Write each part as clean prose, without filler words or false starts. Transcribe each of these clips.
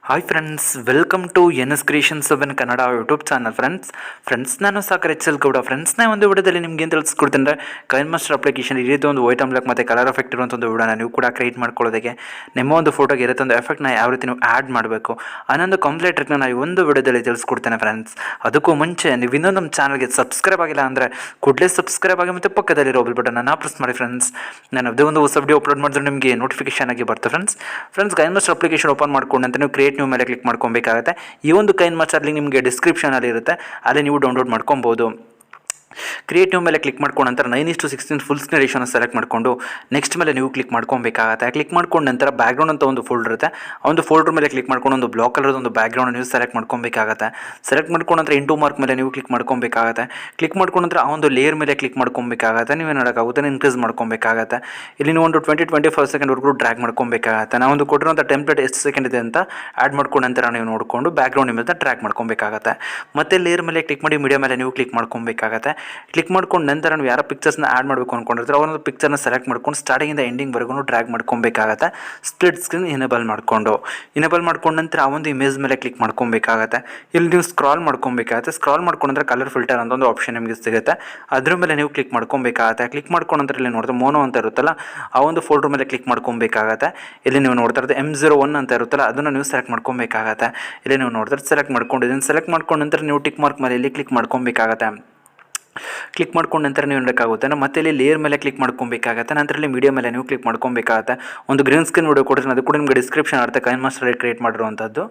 Hi friends, welcome to NS creations seven Kannada YouTube channel. Friends ನಾನು Sakar H L Gowda. ಫ್ರೆಂಡ್ಸ್ನ ಒಂದು ವಿಡಿಯೋದಲ್ಲಿ ನಿಮ್ಗೆ ಏನು ತಿಳಿಸ್ಕೊಡ್ತೀನಿ ಅಂದರೆ, ಕೈನ್ಮಾಸ್ಟರ್ ಅಪ್ಲಿಕೇಶನ್ ಈ ರೀತಿ ಒಂದು ವೈಟ್ ಬ್ಲಾಕ್ ಮತ್ತು ಕಲರ್ ಎಫೆಕ್ಟ್ ಇರುವಂಥ ಒಂದು ವಿಡಿಯೋನ ನೀವು ಕೂಡ ಕ್ರಿಯೇಟ್ ಮಾಡ್ಕೊಳ್ಳೋದಕ್ಕೆ ನಿಮ್ಮ ಒಂದು ಫೋಟೋಗೆ ಇರುತ್ತೆ ಒಂದು ಎಫೆಕ್ಟ್ನ ಯಾವ ರೀತಿ ನೀವು ಆ್ಯಡ್ ಮಾಡಬೇಕು ಅನ್ನೊಂದು ಕಂಪ್ಲೀಟ್ ಟ್ರಿಕ್ನ ನಾವು ಒಂದು ವಿಡಿಯೋದಲ್ಲಿ ತಿಳಿಸ್ಕೊಡ್ತೇನೆ ಫ್ರೆಂಡ್ಸ್. ಅದಕ್ಕೂ ಮುಂಚೆ ನೀವು ಇನ್ನೊಂದು ನಮ್ಮ ಚಾನಲ್ಗೆ ಸಬ್ಸ್ಕ್ರೈಬ್ ಆಗಿಲ್ಲ ಅಂದರೆ ಕೂಡಲೇ ಸಬ್ಸ್ಕ್ರೈಬ್ ಆಗಿ ಮತ್ತು ಪಕ್ಕದಲ್ಲಿರೋ ಬೆಲ್ ಬಟನ್ನ ಪ್ರೆಸ್ ಮಾಡಿ ಫ್ರೆಂಡ್ಸ್. ನಾನು ಅದೇ ಒಂದು ಹೊಸ ವಿಡಿಯೋ ಅಪ್ಲೋಡ್ ಮಾಡಿದ್ರೆ ನಿಮಗೆ ನೋಟಿಫಿಕೇಶನ್ ಆಗಿ ಬರುತ್ತೆ ಫ್ರೆಂಡ್ಸ್. ಕೈನ್ಮಾಸ್ಟರ್ ಅಪ್ಲಿಕೇಶನ್ ಓಪನ್ ಮಾಡ್ಕೊಂಡಂತ ನೀವು ಕ್ರಿಯೇಟ್ ನ್ಯೂ ಮೇಲೆ ಕ್ಲಿಕ್ ಮಾಡ್ಕೊಬೇಕಾಗುತ್ತೆ. ಈ ಒಂದು ಕೈನ್ಮಾಸ್ಟರ್ ಲಿಂಕ್ ನಿಮಗೆ ಡಿಸ್ಕ್ರಿಪ್ಷನಲ್ಲಿ ಇರುತ್ತೆ, ಅಲ್ಲಿ ನೀವು ಡೌನ್ಲೋಡ್ ಮಾಡ್ಕೊಬೋದು. ಕ್ರಿಯೇಟಿವ್ ಮೇಲೆ ಕ್ಲಿಕ್ ಮಾಡ್ಕೊಂಡು ನಂತರ 9:16 ಫುಲ್ ಸ್ಕ್ರೀನ್ ರೇಷಿಯೋನ ಸೆಲೆಕ್ಟ್ ಮಾಡಿಕೊಂಡು ನೆಕ್ಸ್ಟ್ ಮೇಲೆ ನೀವು ಕ್ಲಿಕ್ ಮಾಡ್ಕೊಬೇಕಾಗುತ್ತೆ. ಕ್ಲಿಕ್ ಮಾಡ್ಕೊಂಡು ನಂತರ ಬ್ಯಾಕ್ಗ್ರೌಂಡ್ ಅಂತ ಒಂದು ಫೋಲ್ಡರ್ ಇರುತ್ತೆ, ಆ ಒಂದು ಫೋಲ್ಡರ್ ಮೇಲೆ ಕ್ಲಿಕ್ ಮಾಡ್ಕೊಂಡು ಒಂದು ಬ್ಲಾಕ್ ಕಲರ್ ಒಂದು ಬ್ಯಾಕ್ಗ್ರೌಂಡ್ ನೀವು ಸೆಲೆಕ್ಟ್ ಮಾಡ್ಕೊಬೇಕಾಗುತ್ತೆ. ಸೆಲೆಕ್ಟ್ ಮಾಡ್ಕೊಂಡು ನಂತರ ಇಂಟು ಮಾರ್ಕ್ ಮೇಲೆ ನೀವು ಕ್ಲಿಕ್ ಮಾಡ್ಕೊಬೇಕಾಗುತ್ತೆ. ಕ್ಲಿಕ್ ಮಾಡ್ಕೊಂಡು ನಂತರ ಆ ಒಂದು ಲೇಯರ್ ಮೇಲೆ ಕ್ಲಿಕ್ ಮಾಡ್ಕೊಬೇಕಾಗುತ್ತೆ. ನೀವು ನೋಡೋಕ್ಕಾಗುತ್ತೆ ಇನ್ಕ್ರೀಸ್ ಮಾಡ್ಕೊಬೇಕಾಗುತ್ತೆ. ಇಲ್ಲಿ ನೀವು ಒಂದು 20-25 ಸೆಕೆಂಡ್ವರೆಗೂ ಡ್ರ್ಯಾಗ್ ಮಾಡ್ಕೊಬೇಕಾಗುತ್ತೆ. ನಾವೊಂದು ಕೊಟ್ಟಿರೋಂಥ ಟೆಂಪ್ಲೇಟ್ ಎಷ್ಟು ಸೆಕೆಂಡ್ ಇದೆ ಅಂತ ಆ್ಯಡ್ ಮಾಡ್ಕೊಂಡು ನಂತರ ನೀವು ನೋಡಿಕೊಂಡು ಬ್ಯಾಕ್ಗ್ರೌಂಡ್ ಮೇಲೆ ಡ್ರ್ಯಾಗ್ ಮಾಡ್ಕೊಬೇಕಾಗುತ್ತೆ. ಮತ್ತೆ ಲೇಯರ್ ಮೇಲೆ ಕ್ಲಿಕ್ ಮಾಡಿ ಮೀಡಿಯಾ ಮೇಲೆ ನೀವು ಕ್ಲಿಕ್ ಮಾಡ್ಕೊಬೇಕಾಗುತ್ತೆ. ಕ್ಲಿಕ್ ಮಾಡ್ಕೊಂಡು ನಂತರ ನೀವು ಯಾರೋ ಪಿಕ್ಚರ್ಸ್ನ ಆ್ಯಡ್ ಮಾಡಬೇಕು ಅಂದ್ಕೊಂಡಿರ್ತಾರೆ ಅವರೊಂದು ಪಿಕ್ಚರ್ನ ಸೆಲೆಕ್ಟ್ ಮಾಡ್ಕೊಂಡು ಸ್ಟಾರ್ಟಿಂಗಿಂದ ಎಂಡಿಂಗ್ವರೆಗೂ ಡ್ರ್ಯಾಗ್ ಮಾಡ್ಕೊಬೇಕಾಗತ್ತೆ. ಸ್ಪ್ಲಿಟ್ ಸ್ಕ್ರೀನ್ ಇನೇಬಲ್ ಮಾಡ್ಕೊಂಡು ನಂತರ ಆ ಒಂದು ಇಮೇಜ್ ಮೇಲೆ ಕ್ಲಿಕ್ ಮಾಡ್ಕೊಬೇಕಾಗತ್ತೆ. ಇಲ್ಲಿ ನೀವು ಸ್ಕ್ರಾಲ್ ಮಾಡ್ಕೊಬೇಕಾಗತ್ತೆ. ಸ್ಕ್ರಾಲ್ ಮಾಡ್ಕೊಂಡ್ರೆ ಕಲರ್ ಫಿಲ್ಟರ್ ಅಂತ ಒಂದು ಆಪ್ಷನ್ ನಿಮಗೆ ಸಿಗುತ್ತೆ, ಅದ್ರ ಮೇಲೆ ನೀವು ಕ್ಲಿಕ್ ಮಾಡ್ಕೊಬೇಕಾಗತ್ತೆ. ಕ್ಲಿಕ್ ಮಾಡ್ಕೊಂಡು ನಂತರ ಇಲ್ಲಿ ನೋಡಿದ್ರೆ ಮೋನೋ ಅಂತ ಇರುತ್ತಲ್ಲ ಆ ಒಂದು ಫೋಲ್ಡರ್ ಮೇಲೆ ಕ್ಲಿಕ್ ಮಾಡ್ಕೊಬೇಕಾಗತ್ತೆ. ಇಲ್ಲಿ ನೀವು ನೋಡ್ತಾ ಇರೋದು M01 ಅಂತ ಇರುತ್ತಲ್ಲ ಅದನ್ನು ನೀವು ಸೆಲೆಕ್ಟ್ ಮಾಡ್ಕೊಬೇಕಾಗತ್ತೆ. ಇಲ್ಲಿ ನೀವು ನೋಡಿದ್ರೆ ಸೆಲೆಕ್ಟ್ ಮಾಡ್ಕೊಂಡಿದ್ದೀನಿ. ಸೆಲೆಕ್ಟ್ ಮಾಡ್ಕೊಂಡು ನಂತರ ನೀವು ಟಿಕ್ ಮಾರ್ಕ್ ಮೇಲೆ ಇಲ್ಲಿ ಕ್ಲಿಕ್ ಮಾಡ್ಕೊಬೇಕಾಗತ್ತೆ. ಕ್ಲಿಕ್ ಮಾಡ್ಕೊಂಡು ನಂತರ ನೀವು ನೋಡೋಕ್ಕಾಗುತ್ತೆ. ಮತ್ತೆ ಇಲ್ಲಿ ಲೇಯರ್ ಮೇಲೆ ಕ್ಲಿಕ್ ಮಾಡ್ಕೊಬೇಕಾಗತ್ತೆ. ನಂತರ ಇಲ್ಲಿ ಮೀಡಿಯಾ ಮೇಲೆ ನೀವು ಕ್ಲಿಕ್ ಮಾಡ್ಕೊಬೇಕಾಗತ್ತೆ. ಒಂದು ಗ್ರೀನ್ ಸ್ಕ್ರೀನ್ ವಿಡಿಯೋ ಕೊಡ್ತೀನಿ, ಅದು ಕೂಡ ನಿಮಗೆ ಡಿಸ್ಕ್ರಿಪ್ಷನ್ ಇರುತ್ತೆ, ಕೈನ್ಮಾಸ್ಟರ್ ಕ್ರಿಯೇಟ್ ಮಾಡಿರುವಂಥದ್ದು.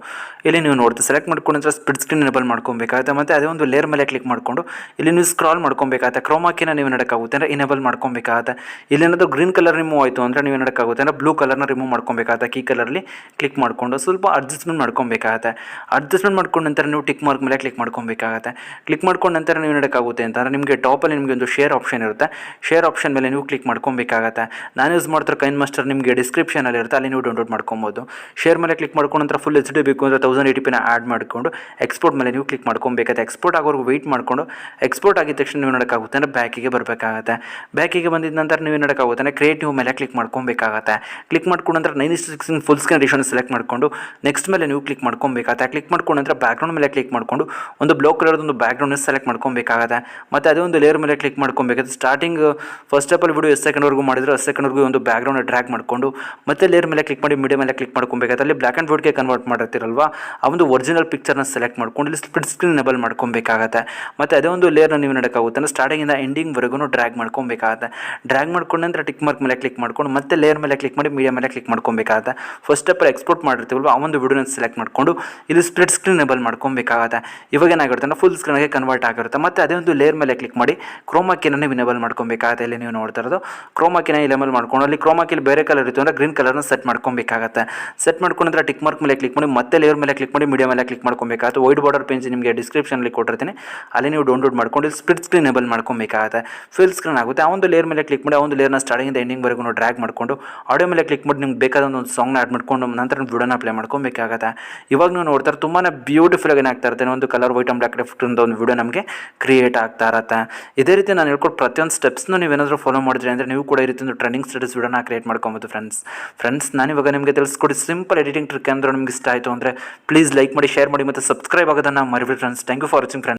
ಇಲ್ಲಿ ನೀವು ನೋಡ್ತೀವಿ ಸೆಲೆಕ್ಟ್ ಮಾಡ್ಕೊಂಡು ನಂತರ ಸ್ಪ್ಲಿಟ್ ಸ್ಕ್ರೀನ್ ಎನೇಬಲ್ ಮಾಡ್ಕೊಬೇಕಾಗುತ್ತೆ. ಮತ್ತು ಅದೇ ಒಂದು ಲೇಯರ್ ಮೇಲೆ ಕ್ಲಿಕ್ ಮಾಡಿಕೊಂಡು ಇಲ್ಲಿ ನೀವು ಸ್ಕ್ರಾಲ್ ಮಾಡ್ಕೊಬೇಕಾಗುತ್ತೆ. ಕ್ರೋಮಾಕಿನ ನೀವು ನೋಡೋಕ್ಕಾಗುತ್ತೆ ಅಂದರೆ ಇನೇಬಲ್ ಮಾಡ್ಕೊಬೇಕಾಗುತ್ತೆ. ಇಲ್ಲಿ ಏನಾದರೂ ಗ್ರೀನ್ ಕಲರ್ ರಿಮೂವ್ ಆಯಿತು ಅಂದರೆ ನೀವು ನೋಡೋಕ್ಕಾಗುತ್ತೆ ಅಂದರೆ ಬ್ಲೂ ಕಲರ್ನ ರಿಮೂವ್ ಮಾಡ್ಕೊಬೇಕಾಗುತ್ತೆ. ಕೀ ಕಲರ್ಲಿ ಕ್ಲಿಕ್ ಮಾಡಿಕೊಂಡು ಸ್ವಲ್ಪ ಅಡ್ಜಸ್ಟ್ಮೆಂಟ್ ಮಾಡ್ಕೊಬೇಕಾಗುತ್ತೆ. ಅಡ್ಜಸ್ಟ್ಮೆಂಟ್ ಮಾಡ್ಕೊಂಡು ನಂತರ ನೀವು ಟಿಕ್ ಮಾರ್ಕ್ ಮೇಲೆ ಕ್ಲಿಕ್ ಮಾಡ್ಕೊಬೇಕಾಗುತ್ತೆ. ಕ್ಲಿಕ್ ಮಾಡ್ಕೊಂಡು ನಂತರ ನೀವು ನೋಡೋಕ್ಕಾಗುತ್ತೆ ಅಂತಂದರೆ ನಿಮಗೆ ಟಾಪಲ್ಲಿ ನಿಮಗೆ ಒಂದು ಶೇರ್ ಆಪ್ಷನ್ ಇರುತ್ತೆ, ಶೇರ್ ಆಪ್ಷನ್ ಮೇಲೆ ನೀವು ಕ್ಲಿಕ್ ಮಾಡ್ಕೊಬೇಕಾಗತ್ತೆ. ನಾನು ಯೂಸ್ ಮಾಡ್ತಾರೆ ಕೈನ್ಮಾಸ್ಟರ್ ನಿಮಗೆ ಡಿಸ್ಕ್ರಿಪ್ಷನಲ್ಲಿ ಇರುತ್ತೆ, ಅಲ್ಲಿ ನೀವು ಡೌನ್ಲೋಡ್ ಮಾಡ್ಕೊಬೋದು. ಶೇರ್ ಮೇಲೆ ಕ್ಲಿಕ್ ಮಾಡ್ಕೊಂಡು ನಂತರ ಫುಲ್ HD ಬೇಕು ಅಂದರೆ 1080p ಆ್ಯಡ್ ಮಾಡಿಕೊಂಡು ಎಕ್ಸ್ಪೋರ್ಟ್ ಮೇಲೆ ನೀವು ಕ್ಲಿಕ್ ಮಾಡ್ಕೊಬೇಕಾಗುತ್ತೆ. ಎಕ್ಸ್ಪೋರ್ಟ್ ಆಗೋವರೆಗೂ ವೆಯ್ಟ್ ಮಾಡಿಕೊಂಡು ಎಕ್ಸ್ಪೋರ್ಟ್ ಆಗಿದ ತಕ್ಷಣ ನೀವು ನೋಡೋಕ್ಕಾಗುತ್ತೆ ಅಂದರೆ ಬ್ಯಾಕಿಗೆ ಬರಬೇಕಾಗತ್ತೆ. ಬ್ಯಾಕಿಗೆ ಬಂದಿದ್ದ ನಂತರ ನೀವು ನೋಡೋಕ್ಕಾಗುತ್ತೆ ಅಂದರೆ ಕ್ರಿಯೇಟಿವ್ ಮೇಲೆ ಕ್ಲಿಕ್ ಮಾಡ್ಕೊಬೇಕಾಗತ್ತೆ. ಕ್ಲಿಕ್ ಮಾಡ್ಕೊಂಡು ನಂತರ 9:16 ಫುಲ್ ಸ್ಕ್ರೀನ್ ರೇಷಿಯೋನ ಸೆಲೆಕ್ಟ್ ಮಾಡಿಕೊಂಡು ನೆಕ್ಸ್ಟ್ ಮೇಲೆ ನೀವು ಕ್ಲಿಕ್ ಮಾಡ್ಕೊಬೇಕಾಗತ್ತೆ. ಕ್ಲಿಕ್ ಮಾಡ್ಕೊಂಡು ನಂತರ ಬ್ಯಾಕ್ಗ್ರೌಂಡ್ ಮೇಲೆ ಕ್ಲಿಕ್ ಮಾಡಿಕೊಂಡು ಒಂದು ಬ್ಲಾಕ್ ಕಲರ್ದು ಒಂದು ಬ್ಯಾಕ್ಗ್ರೌಂಡ್ ಸೆಲೆಕ್ಟ್ ಮಾಡ್ಕೊಬೇಕಾಗತ್ತೆ. ಮತ್ತು ಅದೇ ಒಂದು ಲೇಯರ್ ಮೇಲೆ ಕ್ಲಿಕ್ ಮಾಡ್ಕೊಬೇಕಾಗುತ್ತೆ. ಸ್ಟಾರ್ಟಿಂಗ್ ಫಸ್ಟ್ ಸ್ಟೆಪಲ್ಲಿ ವಿಡಿಯೋ ಎಷ್ಟು ಸೆಕೆಂಡ್ವರೆಗೂ ಮಾಡಿದ್ರೆ 10 ಸೆಕೆಂಡ್ವರೆಗೂ ಒಂದು ಬ್ಯಾಕ್ಗ್ರೌಂಡ್ ಡ್ರ್ಯಾಗ್ ಮಾಡಿಕೊಂಡು ಮತ್ತೆ ಲೇಯರ್ ಮೇಲೆ ಕ್ಲಿಕ್ ಮಾಡಿ ಮೀಡಿಯಾ ಮೇಲೆ ಕ್ಲಿಕ್ ಮಾಡ್ಕೊಬೇಕಾಗುತ್ತೆ. ಅಲ್ಲಿ ಬ್ಲ್ಯಾಕ್ ಆ್ಯಂಡ್ ವೈಟ್ಗೆ ಕನ್ವರ್ಟ್ ಮಾಡಿರ್ತೀರಲ್ವಾ ಆ ಒಂದು ಒರಿಜಿನಲ್ ಪಿಕ್ಚರ್ನ ಸೆಲೆಕ್ಟ್ ಮಾಡ್ಕೊಂಡು ಇಲ್ಲಿ ಸ್ಪ್ಲಿಟ್ ಸ್ಕ್ರೀನ್ ಎನೇಬಲ್ ಮಾಡ್ಕೊಬೇಕಾಗತ್ತೆ. ಮತ್ತು ಅದೇ ಒಂದು ಲೇಯರ್ನ ನೀವು ನೋಡೋಕ್ಕಾಗುತ್ತೆ ಅಂದರೆ ಸ್ಟಾರ್ಟಿಂಗಿಂದ ಎಂಡಿಂಗ್ವರೆಗೂ ಡ್ರ್ಯಾಗ್ ಮಾಡ್ಕೊಬೇಕಾಗತ್ತೆ. ಡ್ರ್ಯಾಗ್ ಮಾಡ್ಕೊಂಡು ನಂತರ ಟಿಕ್ ಮಾರ್ಕ್ ಮೇಲೆ ಕ್ಲಿಕ್ ಮಾಡ್ಕೊಂಡು ಮತ್ತೆ ಲೇಯರ್ ಮೇಲೆ ಕ್ಲಿಕ್ ಮಾಡಿ ಮೀಡಿಯಾ ಮೇಲೆ ಕ್ಲಿಕ್ ಮಾಡ್ಕೊಬೇಕಾಗತ್ತೆ. ಫಸ್ಟ್ ಸ್ಟೆಪ್ಪಲ್ಲಿ ಎಕ್ಸ್ಪೋರ್ಟ್ ಮಾಡಿರ್ತೀವಲ್ವ ಆ ಒಂದು ವಿಡಿಯೋನ ಸೆಲೆಕ್ಟ್ ಮಾಡಿಕೊಂಡು ಇಲ್ಲಿ ಸ್ಪ್ಲಿಟ್ ಸ್ಕ್ರೀನ್ ಎನೇಬಲ್ ಮಾಡ್ಕೊಬೇಕಾಗತ್ತೆ. ಇವಾಗ ಏನಾಗಿರುತ್ತೆ ಅಂದರೆ ಫುಲ್ ಸ್ಕ್ರೀನ್ಗೆ ಕನ್ವರ್ಟ್ ಆಗಿರುತ್ತೆ. ಮತ್ತು ಅದೇ ಒಂದು ಲೇಯರ್ ಮೇಲೆ ಕ್ಲಿಕ್ ಮಾಡಿ ಕ್ರೋಮಾಕಿನ ವಿನೇಬಲ್ ಮಾಡ್ಕೊಬೇಕಾಗುತ್ತೆ. ಇಲ್ಲಿ ನೀವು ನೋಡ್ತಾ ಇರೋದು ಕ್ರೋಮಾಕಿನ ಇನೇಬಲ್ ಮಾಡ್ಕೊಂಡು ಅಲ್ಲಿ ಕ್ರೋಮಾಕಿಲಿ ಬೇರೆ ಕಲರ್ ಇತ್ತು ಅಂದರೆ ಗ್ರೀನ್ ಕಲರ್ನ ಸೆಟ್ ಮಾಡ್ಕೊಬೇಕಾಗತ್ತೆ. ಸೆಟ್ ಮಾಡ್ಕೊಂಡ್ರೆ ಟಿಕ್ ಮಾರ್ಕ್ ಮೇಲೆ ಕ್ಲಿಕ್ ಮಾಡಿ ಮತ್ತೆ ಲೇಯರ್ ಮೇಲೆ ಕ್ಲಿಕ್ ಮಾಡಿ ಮೀಡಿಯಾ ಮೇಲೆ ಕ್ಲಿಕ್ ಮಾಡ್ಕೊಬೇಕಾಗುತ್ತೆ. ವೈಟ್ ಬಾರ್ಡರ್ ಪೇಜ್ ನಿಮಗೆ ಡಿಸ್ಕ್ರಿಪ್ಷನಲ್ಲಿ ಕೊಟ್ಟಿರ್ತೀನಿ, ಅಲ್ಲಿ ನೀವು ಡೌನ್ಲೋಡ್ ಮಾಡ್ಕೊಂಡು ಸ್ಪ್ಲಿಟ್ ಸ್ಕ್ರೀನ್ ಎನೇಬಲ್ ಮಾಡ್ಕೊಬೇಕಾಗುತ್ತೆ. ಫುಲ್ ಸ್ಕ್ರೀನ್ ಆಗುತ್ತೆ. ಆ ಒಂದು ಲೇಯರ್ ಮೇಲೆ ಕ್ಲಿಕ್ ಮಾಡಿ ಆ ಒಂದು ಲೇಯರ್ನ ಸ್ಟಾರ್ಟಿಂಗಿಂದ ಎಂಡಿಂಗ್ವರೆಗೂ ಡ್ರ್ಯಾಗ್ ಮಾಡಿಕೊಂಡು ಆಡಿಯೋ ಮೇಲೆ ಕ್ಲಿಕ್ ಮಾಡಿ ನಿಮ್ಗೆ ಬೇಕಾದ ಒಂದು ಸಾಂಗ್ನ ಆ್ಯಡ್ ಮಾಡ್ಕೊಂಡು ನಂತರ ವಿಡಿಯೋನ ಪ್ಲೇ ಮಾಡ್ಕೊಬೇಕಾಗುತ್ತೆ. ಇವಾಗ ನೀವು ನೋಡ್ತಾರೆ ತುಂಬಾ ಬ್ಯೂಟಿಫುಲ್ ಆಗಿ ಏನಾಗ್ತಾ ಇರುತ್ತೆ, ಒಂದು colour white and black effect ಅಂತ ಒಂದು ವಿಡಿಯೋ ನಮಗೆ ಕ್ರಿಯೇಟ್ ಆಗ್ತಾ ಇರುತ್ತೆ. ಇದೇ ರೀತಿ ನಾನು ಹೇಳ್ಕೊಟ್ಟು ಪ್ರತಿಯೊಂದು ಸ್ಟೆಪ್ಸ್ನ ನೀವೇನಾದರೂ ಫಾಲೋ ಮಾಡಿದ್ರೆ ಅಂದರೆ ನೀವು ಕೂಡ ಈ ರೀತಿ ಒಂದು ಟ್ರೆಂಡಿಂಗ್ ಸ್ಟೇಟಸ್ ವಿಡಿಯೋನ ಕ್ರಿಯೇಟ್ ಮಾಡ್ಕೊಬೋದು ಫ್ರೆಂಡ್ಸ್. ನಾನಿವಾಗ ನಿಮಗೆ ತಿಳಿಸ್ಕೊಡಿ ಸಿಂಪಲ್ ಎಡಿಟಿಂಗ್ ಟ್ರಿಕ್ ಅಂದರೆ ನಿಮ್ಗೆ ಇಷ್ಟ ಆಯಿತು ಅಂದರೆ ಪ್ಲೀಸ್ ಲೈಕ್ ಮಾಡಿ, ಶೇರ್ ಮಾಡಿ ಮತ್ತು ಸಬ್ಸ್ಕ್ರೈಬ್ ಆಗೋದನ್ನು ಮರಿಬೇಡಿ friends. Thank you for watching friends.